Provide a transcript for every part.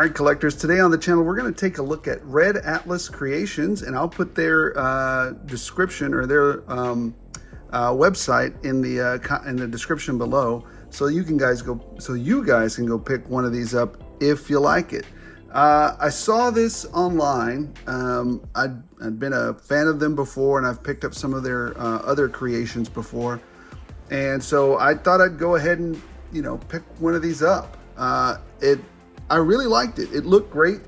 right, collectors, today on the channel we're going to take a look at Red Atlas Creations, and I'll put their description or their website in the description below, so you guys can go pick one of these up if you like it. I saw this online. I'd been a fan of them before, and I've picked up some of their other creations before, and so I thought I'd go ahead and pick one of these up. I really liked it. It looked great.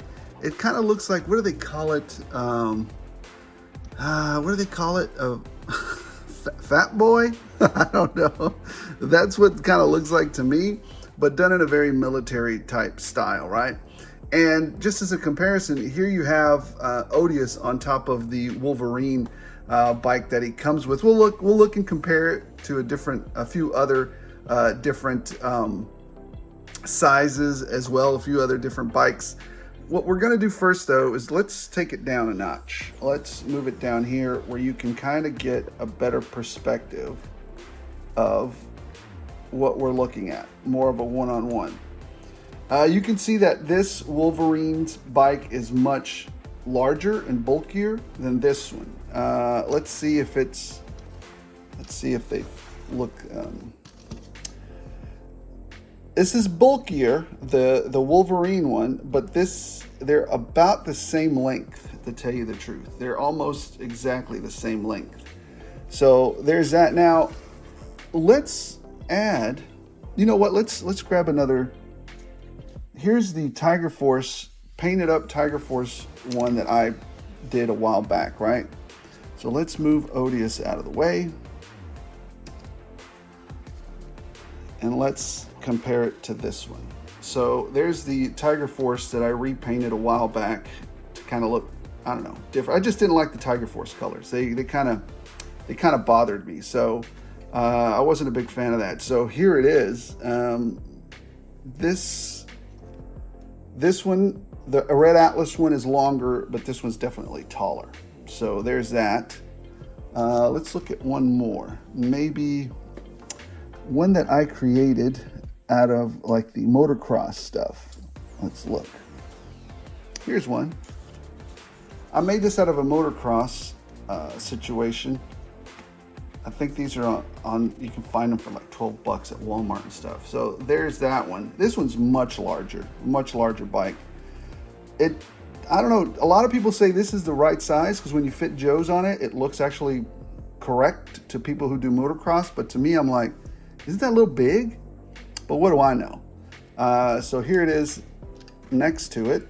It kind of looks like, what do they call it? What do they call it? Fat boy? I don't know. That's what it kind of looks like to me, but done in a very military type style, right? And just as a comparison, here you have Odious on top of the Wolverine bike that he comes with. We'll look and compare it to a few other different sizes as well, a few other different bikes. What we're going to do first though is let's take it down a notch. Let's move it down here where you can kind of get a better perspective of what we're looking at, more of a one-on-one. You can see that this Wolverine's bike is much larger and bulkier than this one. Let's see if they look. This is bulkier, the Wolverine one, but they're about the same length, to tell you the truth. They're almost exactly the same length. So there's that. Now, let's add, you know what, let's grab another. Here's the Tiger Force, painted up Tiger Force one that I did a while back, right? So let's move Odious out of the way. And let's compare it to this one. So there's the Tiger Force that I repainted a while back to kind of look, I don't know, different. I just didn't like the Tiger Force colors. They kind of bothered me. So I wasn't a big fan of that. So here it is. This one, the Red Atlas one, is longer, but this one's definitely taller. So there's that. Let's look at one more. Maybe one that I created out of like the motocross stuff. Let's look. Here's one. I made this out of a motocross situation. I think these are on you can find them for like 12 bucks at Walmart and stuff. So there's that one. This one's much larger bike. I don't know, a lot of people say this is the right size because when you fit Joe's on it, it looks actually correct to people who do motocross. But to me, I'm like, isn't that a little big? But what do I know? So here it is next to it.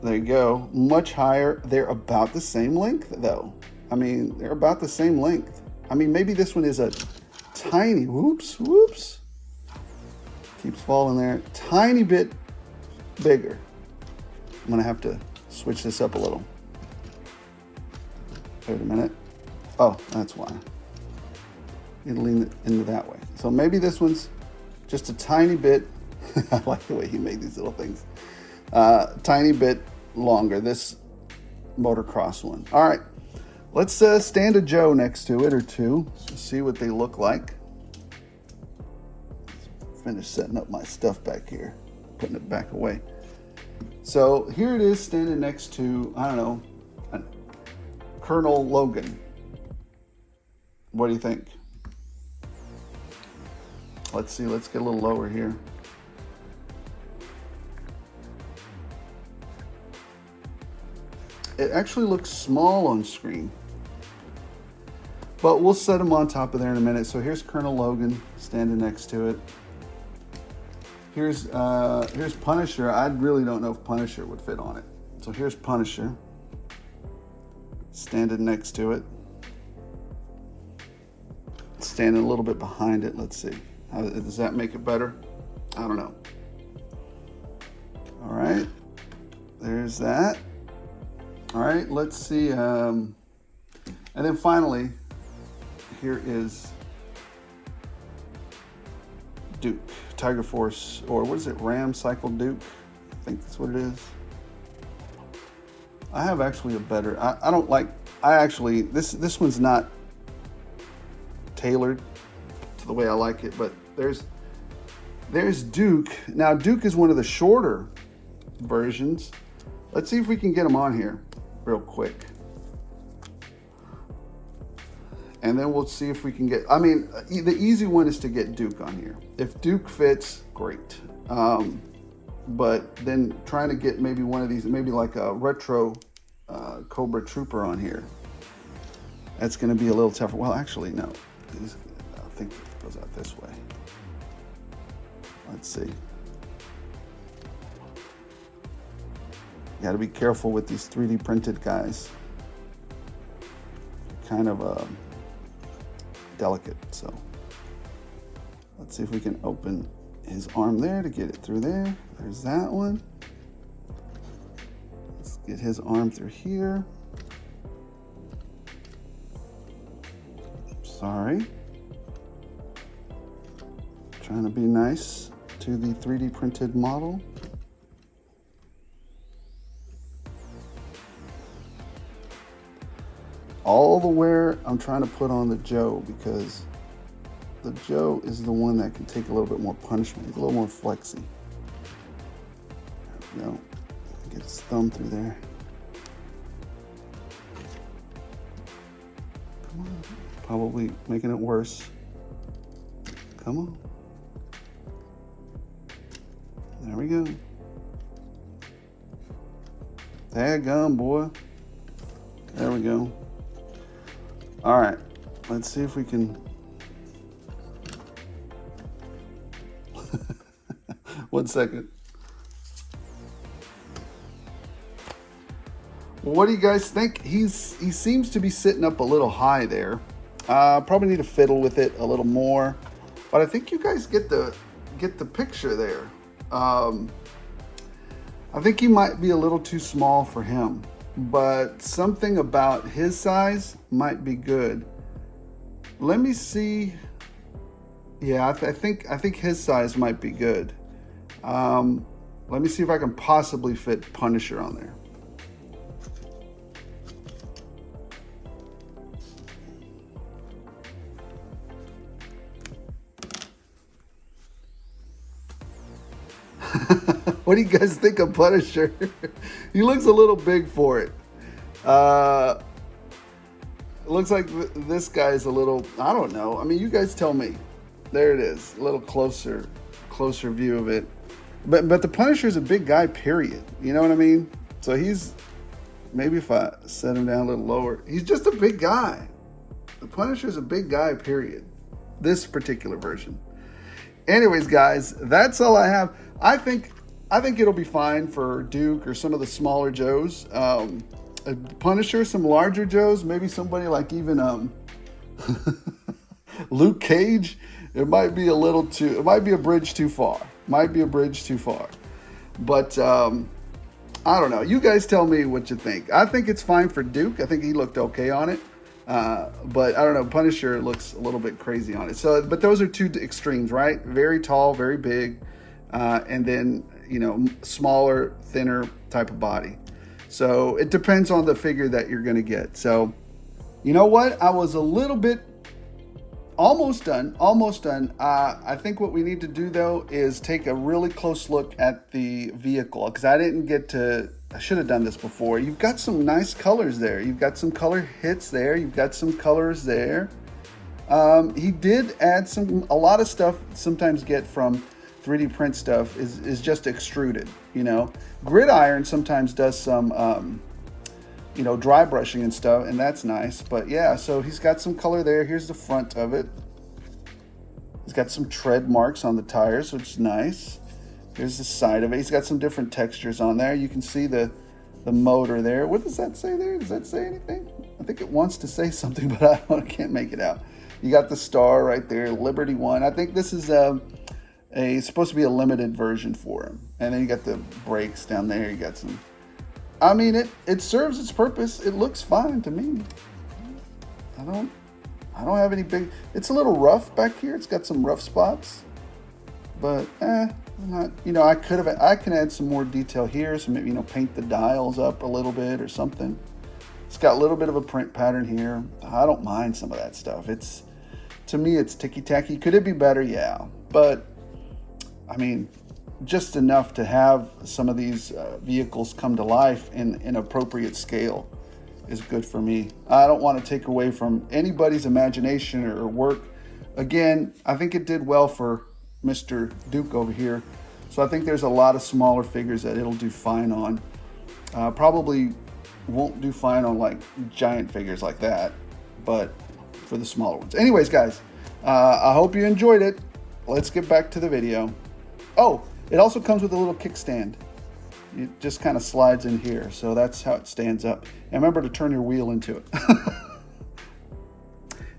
There you go, much higher. They're about the same length though. I mean, they're about the same length. I mean, maybe this one is a tiny, whoops, keeps falling there, tiny bit bigger. I'm gonna have to switch this up a little. Wait a minute. Oh, that's why. You lean it into that way. So maybe this one's just a tiny bit, I like the way he made these little things, tiny bit longer, this motocross one. All right, let's stand a Joe next to it or two, see what they look like. Let's finish setting up my stuff back here, putting it back away. So here it is standing next to, I don't know, Colonel Logan. What do you think? Let's see, let's get a little lower here. It actually looks small on screen, but we'll set them on top of there in a minute. So here's Colonel Logan standing next to it. Here's Punisher. I really don't know if Punisher would fit on it. So here's Punisher standing next to it. Standing a little bit behind it. Let's see. Does that make it better? I don't know. All right, there's that. All right, let's see. And then finally, here is Duke, Tiger Force, or what is it, Ram Cycle Duke? I think that's what it is. I have actually a better, this one's not tailored to the way I like it, but there's Duke. Now Duke is one of the shorter versions. Let's see if we can get them on here real quick. And then we'll see if we can get, I mean, the easy one is to get Duke on here. If Duke fits, great. But then trying to get maybe one of these, maybe like a retro Cobra Trooper on here, that's going to be a little tougher. Well, actually, no. I think it goes out this way. Let's see. Got to be careful with these 3D printed guys. Kind of delicate, so let's see if we can open his arm there to get it through there. There's that one. Let's get his arm through here. Sorry. Trying to be nice to the 3D printed model. All the wear I'm trying to put on the Joe, because the Joe is the one that can take a little bit more punishment. He's a little more flexy. There we go. Get his thumb through there. Come on. Probably making it worse. Come on. There we go. Daggum, boy. There we go. All right, let's see if we can. One second. Well, what do you guys think? He seems to be sitting up a little high there. Probably need to fiddle with it a little more, but I think you guys get the picture there. I think he might be a little too small for him, but something about his size might be good. Let me see. Yeah, I think his size might be good. Let me see if I can possibly fit Punisher on there. What do you guys think of Punisher? He looks a little big for it. It looks like this guy's a little, I don't know. I mean, you guys tell me. There it is, a little closer view of it. But the Punisher's a big guy, period. You know what I mean? So he's, maybe if I set him down a little lower, he's just a big guy. The Punisher's a big guy, period. This particular version. Anyways, guys, that's all I have. I think it'll be fine for Duke or some of the smaller Joes. Punisher, some larger Joes, maybe somebody like even Luke Cage. It might be a little too. It might be a bridge too far. Might be a bridge too far. But I don't know. You guys tell me what you think. I think it's fine for Duke. I think he looked okay on it. But I don't know. Punisher looks a little bit crazy on it. So, but those are two extremes, right? Very tall, very big, and then smaller, thinner type of body. So it depends on the figure that you're going to get. So, you know what? I was a little bit almost done. I think what we need to do though is take a really close look at the vehicle, because I should have done this before. You've got some nice colors there. You've got some color hits there. You've got some colors there. He did add a lot of stuff sometimes get from 3D print stuff is just extruded, Gridiron sometimes does some, dry brushing and stuff, and that's nice. But yeah, so he's got some color there. Here's the front of it. He's got some tread marks on the tires, which is nice. Here's the side of it. He's got some different textures on there. You can see the motor there. What does that say there? Does that say anything? I think it wants to say something, but I can't make it out. You got the star right there, Liberty 1. I think this is supposed to be a limited version for him. And then you got the brakes down there. You got some. I mean, it serves its purpose. It looks fine to me. I don't have any big. It's a little rough back here. It's got some rough spots, but not. I can add some more detail here. So maybe paint the dials up a little bit or something. It's got a little bit of a print pattern here. I don't mind some of that stuff. To me, it's ticky tacky. Could it be better? Yeah, but I mean, just enough to have some of these vehicles come to life in appropriate scale is good for me. I don't want to take away from anybody's imagination or work. Again, I think it did well for Mr. Duke over here. So I think there's a lot of smaller figures that it'll do fine on. Probably won't do fine on like giant figures like that, but for the smaller ones. Anyways, guys, I hope you enjoyed it. Let's get back to the video. Oh, it also comes with a little kickstand. It just kind of slides in here, so that's how it stands up. And remember to turn your wheel into it.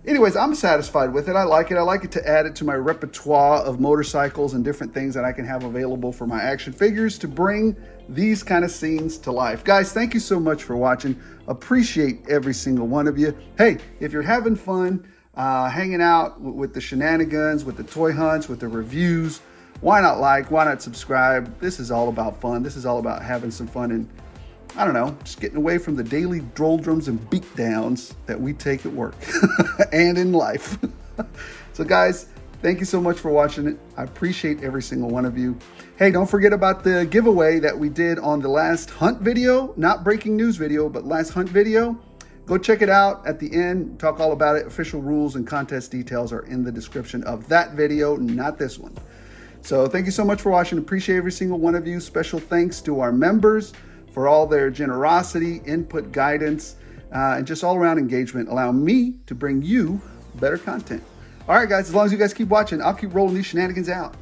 Anyways, I'm satisfied with it. I like it. I like it to add it to my repertoire of motorcycles and different things that I can have available for my action figures to bring these kind of scenes to life. Guys, thank you so much for watching. Appreciate every single one of you. Hey, if you're having fun hanging out with the shenanigans, with the toy hunts, with the reviews, why not like, why not subscribe? This is all about fun. This is all about having some fun and, I don't know, just getting away from the daily doldrums and beatdowns that we take at work and in life. So guys, thank you so much for watching it. I appreciate every single one of you. Hey, don't forget about the giveaway that we did on the last hunt video, not breaking news video, but last hunt video. Go check it out at the end, talk all about it. Official rules and contest details are in the description of that video, not this one. So thank you so much for watching. Appreciate every single one of you. Special thanks to our members for all their generosity, input, guidance, and just all around engagement, allowing me to bring you better content. All right, guys, as long as you guys keep watching, I'll keep rolling these shenanigans out.